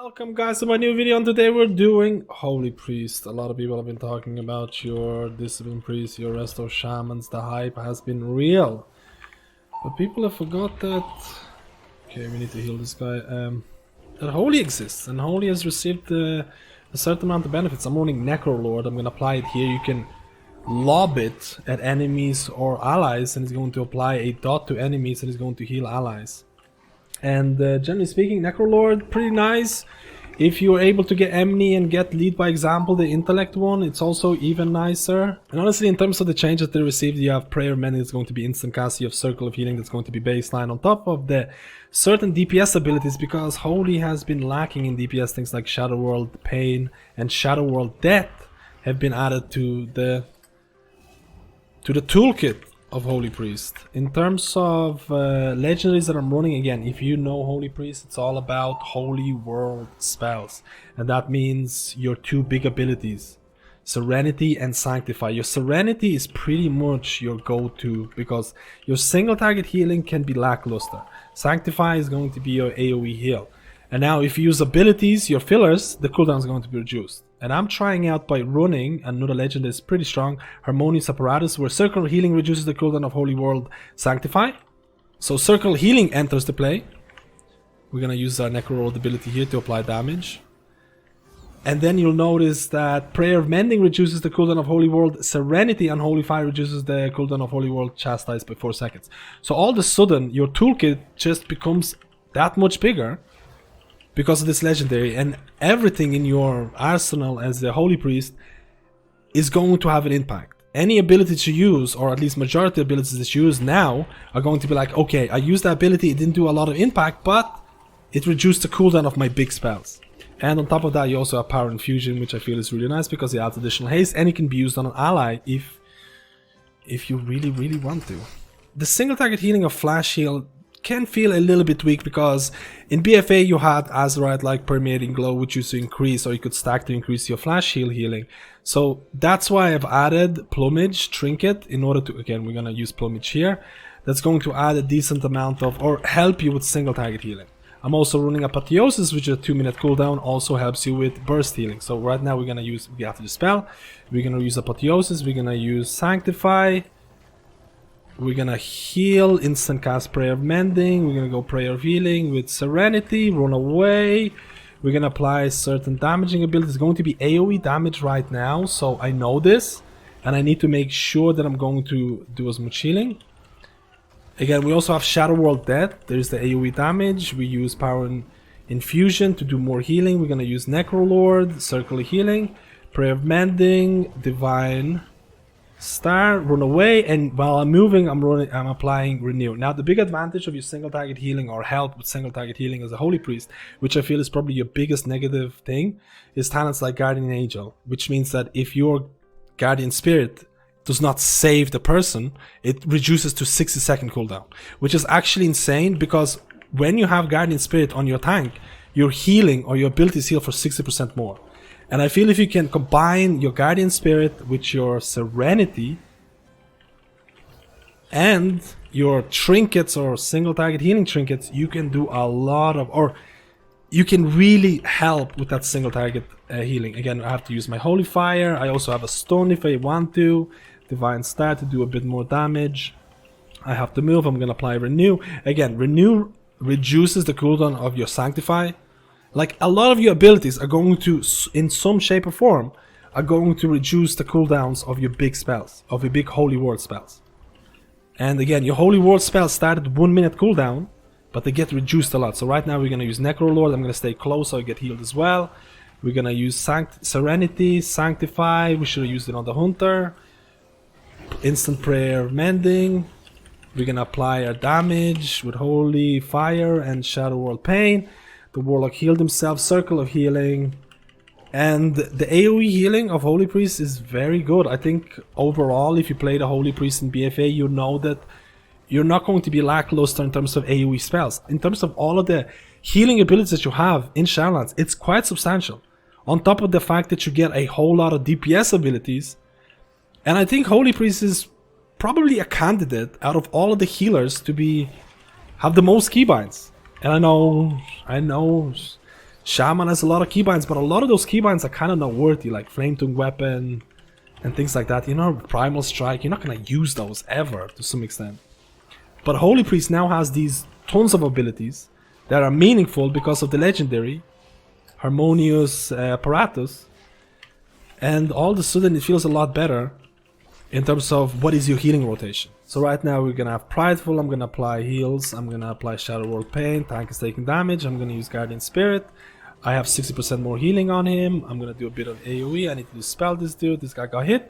Welcome guys to my new video, and today we're doing Holy Priest. A lot of people have been talking about your Discipline Priest, your Resto Shamans. The hype has been real. But people have forgot that... Okay, we need to heal this guy. That Holy exists, and Holy has received a certain amount of benefits. I'm running Necrolord, I'm gonna apply it here. You can lob it at enemies or allies, and it's going to apply a dot to enemies, and it's going to heal allies. And generally speaking, Necrolord, pretty nice. If you're able to get Emni and get Lead by Example, the Intellect one, it's also even nicer. And honestly, in terms of the changes that they received, you have Prayer of Mending that's going to be instant cast, you have Circle of Healing that's going to be baseline, on top of the certain DPS abilities, because Holy has been lacking in DPS. Things like Shadow World Pain and Shadow World Death have been added to the toolkit of Holy Priest. In terms of legendaries that I'm running, again, if you know Holy Priest, it's all about Holy World spells, and that means your two big abilities, Serenity and Sanctify. Your Serenity is pretty much your go-to because your single target healing can be lackluster. Sanctify is going to be your AoE heal. And now if you use abilities, your fillers, the cooldown is going to be reduced. And I'm trying out by running another legend that's pretty strong, Harmonious Apparatus, where Circle Healing reduces the cooldown of Holy World Sanctify. So Circle Healing enters the play. We're gonna use our Necrolord ability here to apply damage. And then you'll notice that Prayer of Mending reduces the cooldown of Holy World Serenity, and Holy Fire reduces the cooldown of Holy World Chastise by 4 seconds. So all of a sudden, your toolkit just becomes that much bigger because of this legendary, and everything in your arsenal as the Holy Priest is going to have an impact. Any ability to use, or at least majority of abilities that you use now, are going to be like, okay, I used that ability, it didn't do a lot of impact, but it reduced the cooldown of my big spells. And on top of that, you also have Power Infusion, which I feel is really nice because it adds additional haste, and it can be used on an ally if you really want to. The single target healing of Flash Heal can feel a little bit weak because in BFA you had Azerite like Permeating Glow, which used to increase, or you could stack to increase your Flash Heal healing. So that's why I've added Plumage Trinket in order to, again, we're gonna use Plumage here. That's going to add a decent amount of, or help you with single target healing. I'm also running Apotheosis, which is a 2-minute cooldown, also helps you with burst healing. So right now we're gonna use, after the spell, we're gonna use Apotheosis, we're gonna use Sanctify. We're gonna heal, instant cast Prayer of Mending, we're gonna go Prayer of Healing with Serenity, run away. We're gonna apply certain damaging abilities. It's going to be AoE damage right now, so I know this, and I need to make sure that I'm going to do as much healing. Again, we also have Shadow World Death. There's the AoE damage. We use Power Infusion to do more healing. We're gonna use Necrolord, Circle Healing, Prayer of Mending, Divine Star, run away, and while I'm moving, I'm applying Renew. Now, the big advantage of your single target healing, or help with single target healing as a Holy Priest, which I feel is probably your biggest negative thing, is talents like Guardian Angel, which means that if your Guardian Spirit does not save the person, it reduces to 60-second cooldown, which is actually insane because when you have Guardian Spirit on your tank, your healing or your abilities heal for 60% more. And I feel if you can combine your Guardian Spirit with your Serenity and your trinkets or single target healing trinkets, you can do a lot of, or you can really help with that single target healing. Again, I have to use my Holy Fire. I also have a Stone if I want to. Divine Star to do a bit more damage. I have to move. I'm going to apply Renew. Again, Renew reduces the cooldown of your Sanctify. Like, a lot of your abilities are going to, in some shape or form, are going to reduce the cooldowns of your big spells, of your big Holy World spells. And again, your Holy World spells start at 1 minute cooldown, but they get reduced a lot. So right now we're going to use Necrolord. I'm going to stay close so I get healed as well. We're going to use Serenity, Sanctify. We should have used it on the Hunter. Instant Prayer Mending. We're going to apply our damage with Holy Fire and Shadow World Pain. The Warlock healed himself, Circle of Healing. And the AoE healing of Holy Priest is very good. I think overall, if you play the Holy Priest in BFA, you know that you're not going to be lackluster in terms of AoE spells. In terms of all of the healing abilities that you have in Shadowlands, it's quite substantial. On top of the fact that you get a whole lot of DPS abilities. And I think Holy Priest is probably a candidate out of all of the healers to have the most keybinds. And I know Shaman has a lot of keybinds, but a lot of those keybinds are kind of not worthy, like Flame Tongue Weapon and things like that. You know, Primal Strike, you're not going to use those ever to some extent. But Holy Priest now has these tons of abilities that are meaningful because of the legendary Harmonious Apparatus, and all of a sudden it feels a lot better in terms of what is your healing rotation. So right now we're gonna have Prideful, I'm gonna apply heals, I'm gonna apply Shadowlord Pain, tank is taking damage, I'm gonna use Guardian Spirit. I have 60% more healing on him, I'm gonna do a bit of AoE, I need to dispel this dude, this guy got hit.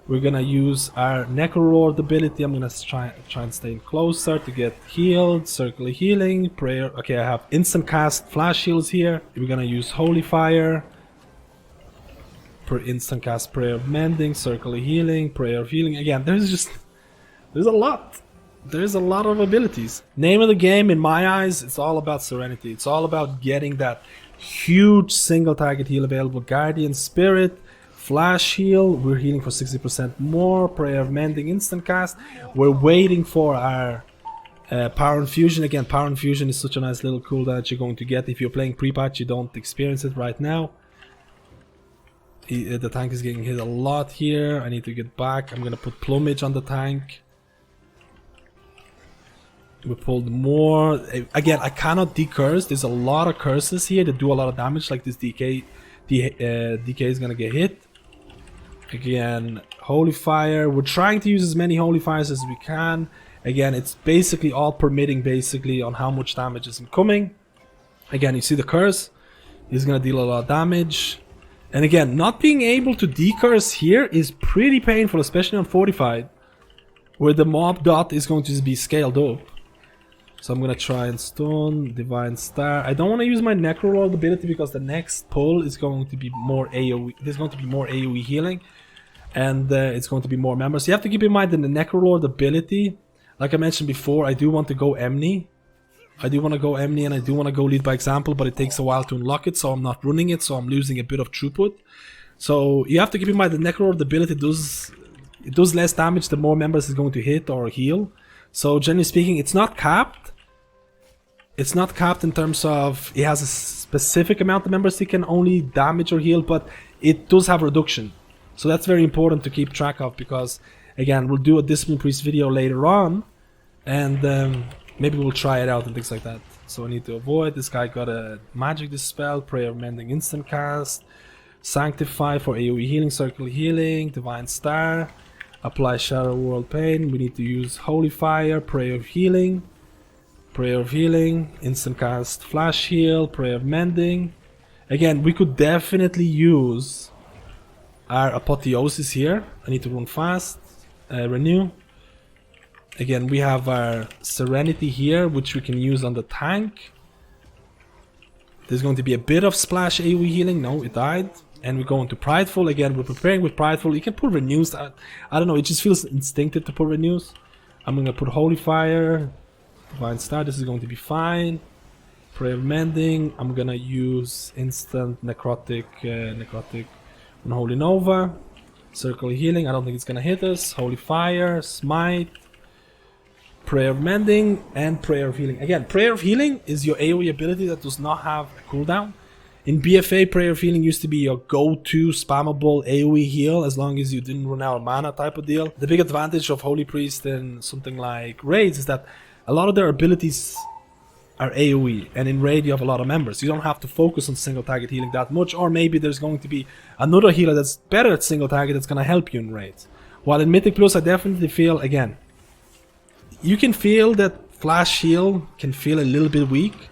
We're gonna use our Necrolord ability, I'm gonna try and stay closer to get healed, circular healing, prayer. Okay, I have instant cast flash heals here. We're gonna use Holy Fire. Per instant cast Prayer of Mending, Circular Healing, Prayer of Healing. Again, there's a lot. There's a lot of abilities. Name of the game, in my eyes, it's all about Serenity. It's all about getting that huge single target heal available. Guardian Spirit, Flash Heal, we're healing for 60% more. Prayer of Mending, instant cast. We're waiting for our Power Infusion. Again, Power Infusion is such a nice little cooldown that you're going to get. If you're playing pre-patch, you don't experience it right now. The tank is getting hit a lot here. I need to get back. I'm gonna put Plumage on the tank. We pulled more. Again, I cannot decurse. There's a lot of curses here that do a lot of damage, like this DK. DK is gonna get hit. Again, Holy Fire. We're trying to use as many Holy Fires as we can. Again, it's basically all permitting basically on how much damage is incoming. Again, you see the curse. He's gonna deal a lot of damage. And again, not being able to decurse here is pretty painful, especially on Fortified, where the mob dot is going to be scaled up. So I'm gonna try and stun, Divine Star. I don't want to use my Necrolord ability because the next pull is going to be more AoE. There's going to be more AoE healing, and it's going to be more members. You have to keep in mind that the Necrolord ability, like I mentioned before, I do want to go Emny. I do want to go Emny and I do want to go lead by example, but it takes a while to unlock it, so I'm not running it, so I'm losing a bit of throughput. So you have to keep in mind the Necrolord ability does less damage the more members is going to hit or heal. So generally speaking, it's not capped. It's not capped in terms of it has a specific amount of members it can only damage or heal, but it does have reduction. So that's very important to keep track of because, again, we'll do a Discipline Priest video later on, and maybe we'll try it out and things like that. So I need to avoid. This guy got a Magic Dispel, Prayer of Mending instant cast, Sanctify for AoE healing, Circular Healing, Divine Star, apply Shadow World Pain. We need to use Holy Fire, Prayer of Healing, instant cast Flash Heal, Prayer of Mending. Again, we could definitely use our Apotheosis here. I need to run fast, renew. Again, we have our Serenity here, which we can use on the tank. There's going to be a bit of splash AoE healing. No, it died. And we go into Prideful. Again, we're preparing with Prideful. You can put Renews. I don't know, it just feels instinctive to put Renews. I'm going to put Holy Fire, Divine Star. This is going to be fine. Prayer of Mending. I'm going to use instant Necrotic Unholy Nova. Circle Healing. I don't think it's going to hit us. Holy Fire, Smite, Prayer of Mending, and Prayer of Healing. Again, Prayer of Healing is your AoE ability that does not have a cooldown. In BFA, Prayer of Healing used to be your go-to spammable AoE heal as long as you didn't run out of mana type of deal. The big advantage of Holy Priest and something like Raids is that a lot of their abilities are AoE, and in Raid you have a lot of members. You don't have to focus on single target healing that much, or maybe there's going to be another healer that's better at single target that's going to help you in Raids. While in Mythic Plus, I definitely feel, again, you can feel that Flash Heal can feel a little bit weak,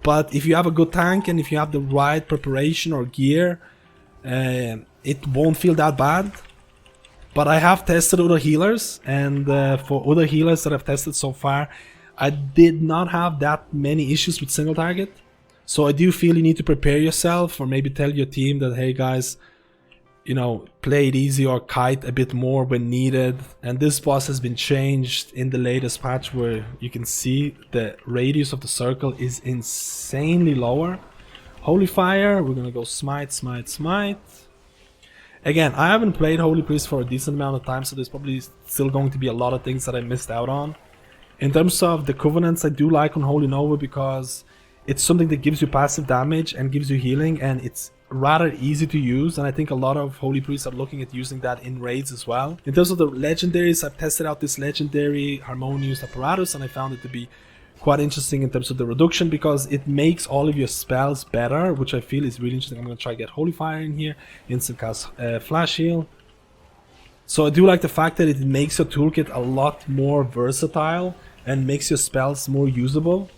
but if you have a good tank and if you have the right preparation or gear, it won't feel that bad. But I have tested other healers, and for other healers that I've tested so far, I did not have that many issues with single target. So I do feel you need to prepare yourself, or maybe tell your team that, hey guys, you know, play it easy or kite a bit more when needed. And this boss has been changed in the latest patch, where you can see the radius of the circle is insanely lower. Holy Fire, we're gonna go Smite, Smite, Smite. Again, I haven't played Holy Priest for a decent amount of time, so there's probably still going to be a lot of things that I missed out on. In terms of the Covenants, I do like Unholy Nova because it's something that gives you passive damage and gives you healing, and it's rather easy to use, and I think a lot of Holy Priests are looking at using that in raids as well. In terms of the legendaries, I've tested out this legendary Harmonious Apparatus, and I found it to be quite interesting in terms of the reduction, because it makes all of your spells better, which I feel is really interesting. I'm going to try to get Holy Fire in here, instant cast Flash Heal. So I do like the fact that it makes your toolkit a lot more versatile and makes your spells more usable.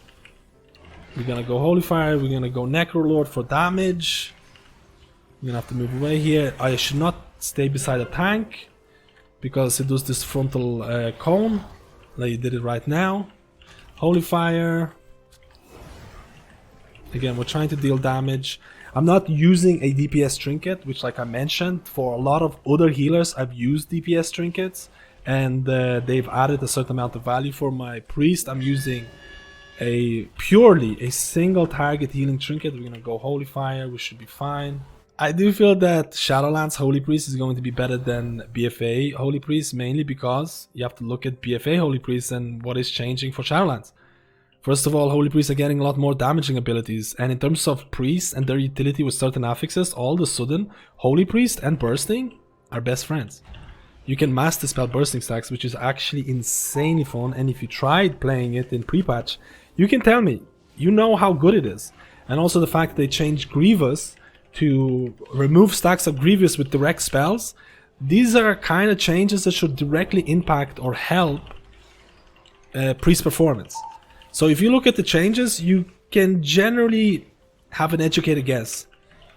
We're gonna go Holy Fire, we're gonna go Necrolord for damage. We're gonna have to move away here. I should not stay beside a tank because it does this frontal cone, like you did it right now. Holy Fire. Again, we're trying to deal damage. I'm not using a DPS trinket, which, like I mentioned, for a lot of other healers I've used DPS trinkets, and they've added a certain amount of value. For my priest, I'm using purely a single target healing trinket. We're gonna go Holy Fire, we should be fine. I do feel that Shadowlands Holy Priest is going to be better than BFA Holy Priest, mainly because you have to look at BFA Holy Priest and what is changing for Shadowlands. First of all, Holy Priests are getting a lot more damaging abilities, and in terms of priests and their utility with certain affixes, all of a sudden, Holy Priest and Bursting are best friends. You can master spell Bursting stacks, which is actually insanely fun, and if you tried playing it in pre-patch, you can tell me, you know how good it is. And also the fact that they changed Grievous to remove stacks of Grievous with direct spells. These are kind of changes that should directly impact or help priest performance. So if you look at the changes, you can generally have an educated guess.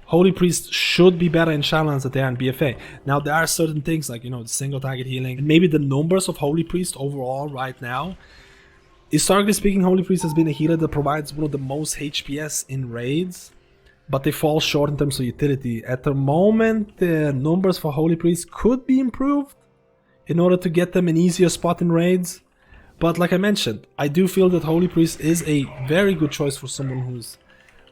Holy Priest should be better in Shadowlands than they are in BFA. Now there are certain things like, you know, the single target healing, and maybe the numbers of Holy Priest overall right now. Historically speaking, Holy Priest has been a healer that provides one of the most HPS in raids, but they fall short in terms of utility. At the moment, the numbers for Holy Priest could be improved in order to get them an easier spot in raids. But like I mentioned, I do feel that Holy Priest is a very good choice for someone who's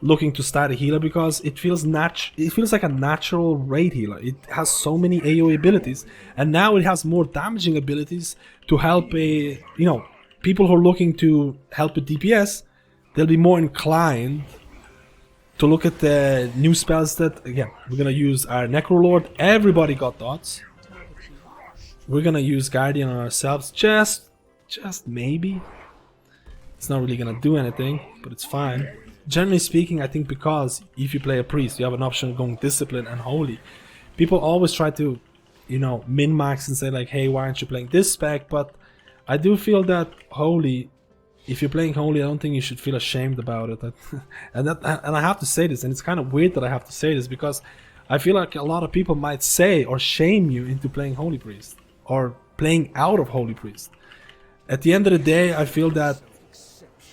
looking to start a healer, because it feels like a natural raid healer. It has so many AoE abilities, and now it has more damaging abilities to help people who are looking to help with DPS. They'll be more inclined to look at the new spells that, again, we're gonna use our Necrolord. Everybody got dots. We're gonna use Guardian on ourselves, just maybe. It's not really gonna do anything, but it's fine. Generally speaking, I think because if you play a priest, you have an option of going Discipline and Holy. People always try to, min-max and say like, hey, why aren't you playing this spec? But I do feel that Holy, if you're playing Holy, I don't think you should feel ashamed about it. and I have to say this, and it's kind of weird that I have to say this, because I feel like a lot of people might say or shame you into playing Holy Priest or playing out of Holy Priest. At the end of the day, I feel that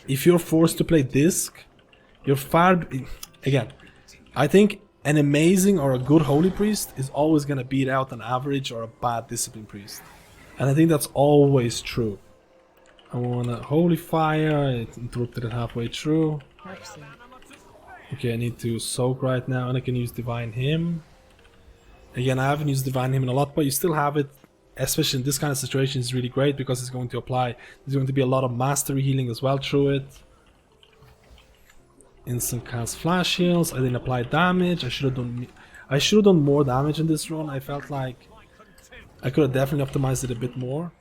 if you're forced to play Disc, you're far... Again, I think an amazing or a good Holy Priest is always going to beat out an average or a bad Discipline Priest. And I think that's always true. I want to Holy Fire, it interrupted it halfway through. Okay, I need to Soak right now, and I can use Divine Hymn. Again, I haven't used Divine Hymn in a lot, but you still have it. Especially in this kind of situation, is really great because it's going to apply. There's going to be a lot of mastery healing as well through it. Instant cast Flash Heals. I didn't apply damage. I should have done more damage in this run. I felt like I could have definitely optimized it a bit more.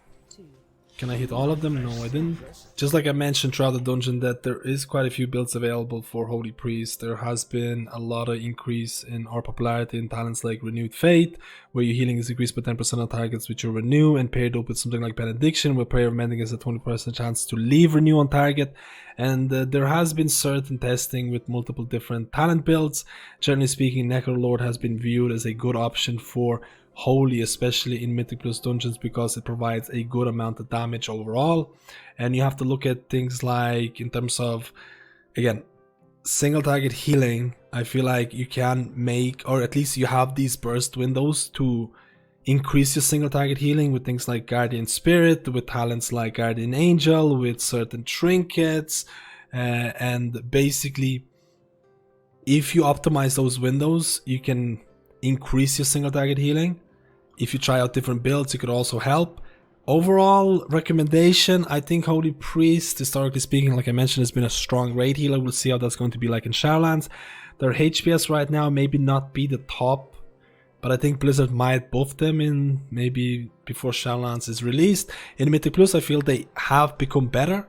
Can I hit all of them? No, I didn't. Just like I mentioned throughout the dungeon, that there is quite a few builds available for Holy Priest. There has been a lot of increase in our popularity in talents like Renewed Fate, where your healing is increased by 10% on targets with your Renew, and paired up with something like Benediction, where Prayer of Mending has a 20% chance to leave Renew on target. And there has been certain testing with multiple different talent builds. Generally speaking, Necrolord has been viewed as a good option for Holy, especially in Mythic Plus dungeons, because it provides a good amount of damage overall. And you have to look at things like, in terms of, again, single target healing. I feel like you can make, or at least you have these burst windows to increase your single target healing with things like Guardian Spirit, with talents like Guardian Angel, with certain trinkets, and basically if you optimize those windows, you can increase your single target healing. If you try out different builds, it could also help. Overall recommendation, I think Holy Priest, historically speaking, like I mentioned, has been a strong raid healer. We'll see how that's going to be like in Shadowlands. Their HPS right now maybe not be the top, but I think Blizzard might buff them in maybe before Shadowlands is released. In Mythic Plus, I feel they have become better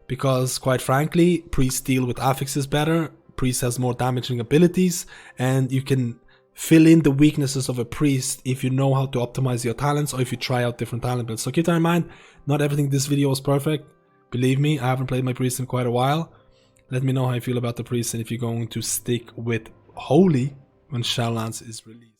because, quite frankly, Priest deal with affixes better. Priest has more damaging abilities, and you can fill in the weaknesses of a priest if you know how to optimize your talents or if you try out different talent builds. So keep that in mind. Not everything this video is perfect. Believe me, I haven't played my priest in quite a while. Let me know how you feel about the priest and if you're going to stick with Holy when Shadowlands is released.